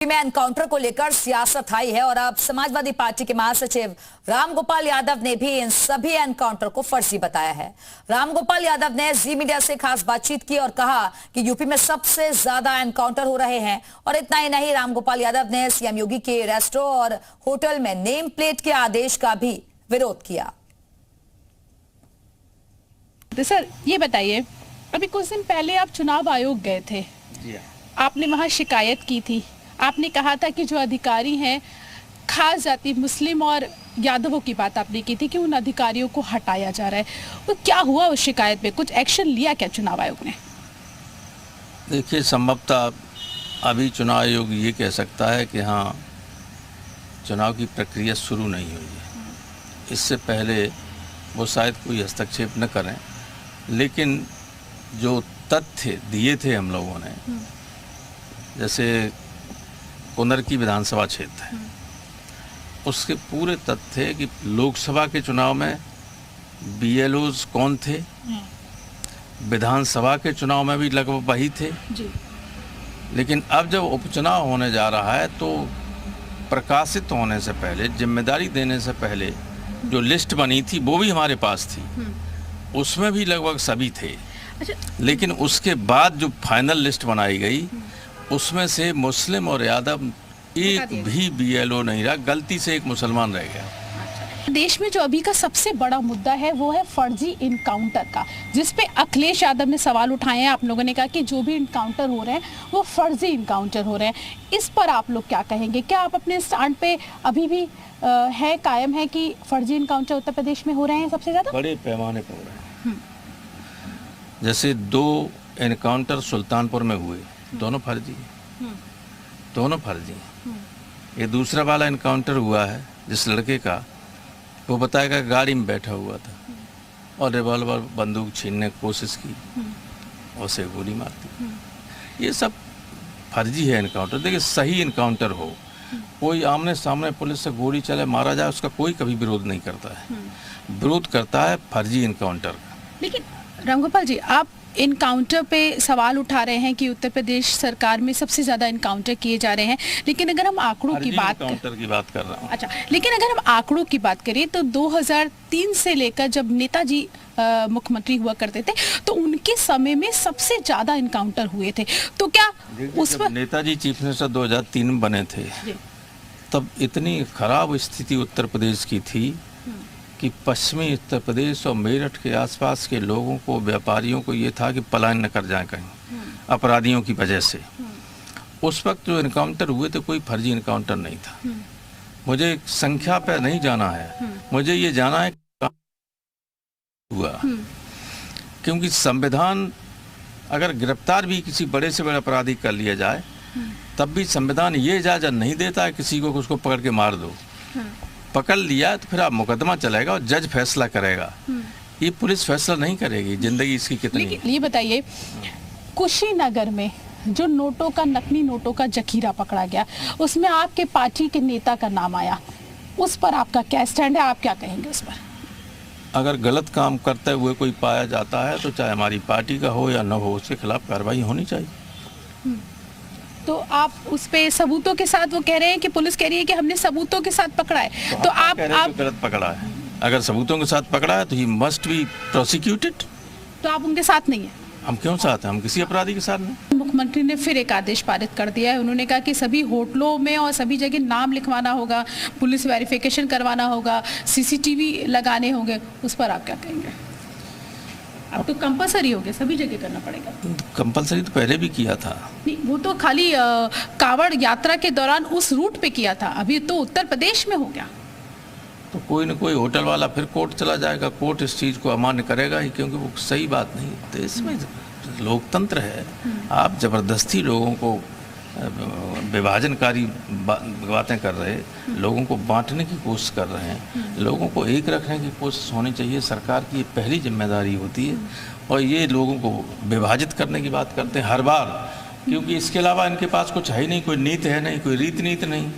में एनकाउंटर को लेकर सियासत आई है और अब समाजवादी पार्टी के महासचिव रामगोपाल यादव ने भी इन सभी एनकाउंटर को फर्जी बताया है। रामगोपाल यादव ने जी मीडिया से खास बातचीत की और कहा कि यूपी में सबसे ज्यादा एनकाउंटर हो रहे हैं। और इतना ही नहीं, रामगोपाल यादव ने सीएम योगी के रेस्टोरेंट और होटल में नेम प्लेट के आदेश का भी विरोध किया। तो सर ये बताइए, अभी कुछ दिन पहले आप चुनाव आयोग गए थे, आपने वहां शिकायत की थी। आपने कहा था कि जो अधिकारी हैं खास जाति मुस्लिम और यादवों की बात आपने की थी कि उन अधिकारियों को हटाया जा रहा है। वो क्या हुआ उस शिकायत पे? कुछ एक्शन लिया क्या चुनाव आयोग ने? देखिए, संभवतः अभी चुनाव आयोग ये कह सकता है कि हाँ, चुनाव की प्रक्रिया शुरू नहीं हुई है। इससे पहले वो शायद कोई हस्तक्षेप न करें, लेकिन जो तथ्य दिए थे हम लोगों ने, जैसे कुंदर की विधानसभा क्षेत्र है, उसके पूरे तथ्य कि लोकसभा के चुनाव में बीएलओज कौन थे, विधानसभा के चुनाव में भी लगभग वही थे जी। लेकिन अब जब उपचुनाव होने जा रहा है तो प्रकाशित होने से पहले, जिम्मेदारी देने से पहले जो लिस्ट बनी थी वो भी हमारे पास थी, उसमें भी लगभग सभी थे। लेकिन उसके बाद जो फाइनल लिस्ट बनाई गई उसमें से मुस्लिम और यादव एक भी बीएलओ नहीं रहा, गलती से एक मुसलमान रह गया। देश में जो अभी का सबसे बड़ा मुद्दा है वो है फर्जी इनकाउंटर का, जिसपे अखिलेश यादव ने सवाल उठाए हैं। आप लोगों ने कहा कि जो भी इनकाउंटर हो रहे हैं वो फर्जी इनकाउंटर हो रहे हैं। इस पर आप लोग क्या कहेंगे? क्या आप अपने स्टैंड पे अभी भी है कायम है कि फर्जी इनकाउंटर उत्तर प्रदेश में हो रहे हैं सबसे ज्यादा? बड़े पैमाने पर हो रहे हैं। जैसे 2 एनकाउंटर सुल्तानपुर में हुए, दोनों फर्जी हैं, दोनों फर्जी हैं। ये दूसरा वाला एनकाउंटर हुआ है जिस लड़के का, वो बताएगा गाड़ी में बैठा हुआ था और रिवॉल्वर बंदूक छीनने की कोशिश की और उसे गोली मार दी। ये सब फर्जी है एनकाउंटर। देखिए, सही एनकाउंटर हो, कोई आमने सामने पुलिस से गोली चले मारा जाए, उसका कोई कभी विरोध नहीं करता है। विरोध करता है फर्जी एनकाउंटर का। लेकिन रामगोपाल जी, आप इनकाउंटर पे सवाल उठा रहे हैं कि उत्तर प्रदेश सरकार में सबसे ज्यादा इनकाउंटर किए जा रहे हैं, लेकिन अगर हम आंकड़ों की बात कर रहा हूँ। अच्छा, लेकिन अगर हम आंकड़ों की बात करें तो 2003 से लेकर जब नेताजी मुख्यमंत्री हुआ करते थे तो उनके समय में सबसे ज्यादा इनकाउंटर हुए थे। तो क्या उस पर नेताजी चीफ मिनिस्टर 2003 में बने थे, तब इतनी खराब स्थिति उत्तर प्रदेश की थी कि पश्चिमी उत्तर प्रदेश और मेरठ के आसपास के लोगों को, व्यापारियों को ये था कि पलायन न कर जाए कहीं अपराधियों की वजह से। उस वक्त जो इनकाउंटर हुए थे कोई फर्जी इनकाउंटर नहीं था। मुझे संख्या पर नहीं जाना है, मुझे ये जाना है हुआ, क्योंकि संविधान अगर गिरफ्तार भी किसी बड़े से बड़े अपराधी कर लिया जाए तब भी संविधान ये इजाजत नहीं देता है किसी को उसको पकड़ के मार दो। पकड़ लिया तो फिर आप मुकदमा चलेगा और जज फैसला करेगा, ये पुलिस फैसला नहीं करेगी जिंदगी इसकी कितनी। ये बताइए, कुशीनगर में जो नोटों का, नकली नोटों का जखीरा पकड़ा गया, उसमें आपके पार्टी के नेता का नाम आया, उस पर आपका क्या स्टैंड है? आप क्या कहेंगे उस पर? अगर गलत काम करते हुए कोई पाया जाता है तो चाहे हमारी पार्टी का हो या न हो, उसके खिलाफ कार्रवाई होनी चाहिए। तो आप उस पे सबूतों के साथ, वो कह रहे हैं कि पुलिस कह रही है कि हमने सबूतों के साथ पकड़ा है, तो आप गलत पकड़ा है। अगर सबूतों के साथ पकड़ा है तो ही मस्ट बी प्रोसिक्यूटेड। तो आप उनके साथ नहीं है? हम क्यों साथ हैं? हम किसी अपराधी के साथ नहीं। मुख्यमंत्री ने फिर एक आदेश पारित कर दिया है। उन्होंने कहा कि सभी होटलों में और सभी जगह नाम लिखवाना होगा, पुलिस वेरिफिकेशन करवाना होगा, सीसीटीवी लगाने होंगे। उस पर आप क्या कहेंगे? अब तो कंपलसरी हो गया, सभी जगह करना पड़ेगा। कंपलसरी तो पहले भी किया था। नहीं, वो तो खाली कांवड़ यात्रा के दौरान उस रूट पे किया था, अभी तो उत्तर प्रदेश में हो गया। तो कोई न कोई होटल वाला फिर कोर्ट चला जाएगा, कोर्ट इस चीज़ को अमान्य करेगा ही, क्योंकि वो सही बात नहीं। देश में लोकतंत्र है, आप जबरदस्ती लोगों को विभाजनकारी बातें कर रहे, लोगों को बांटने की कोशिश कर रहे हैं। लोगों को एक रखने की कोशिश होनी चाहिए, सरकार की पहली जिम्मेदारी होती है। और ये लोगों को विभाजित करने की बात करते हैं हर बार, क्योंकि इसके अलावा इनके पास कुछ है ही नहीं, कोई नीति है नहीं, कोई रीति नीति नहीं।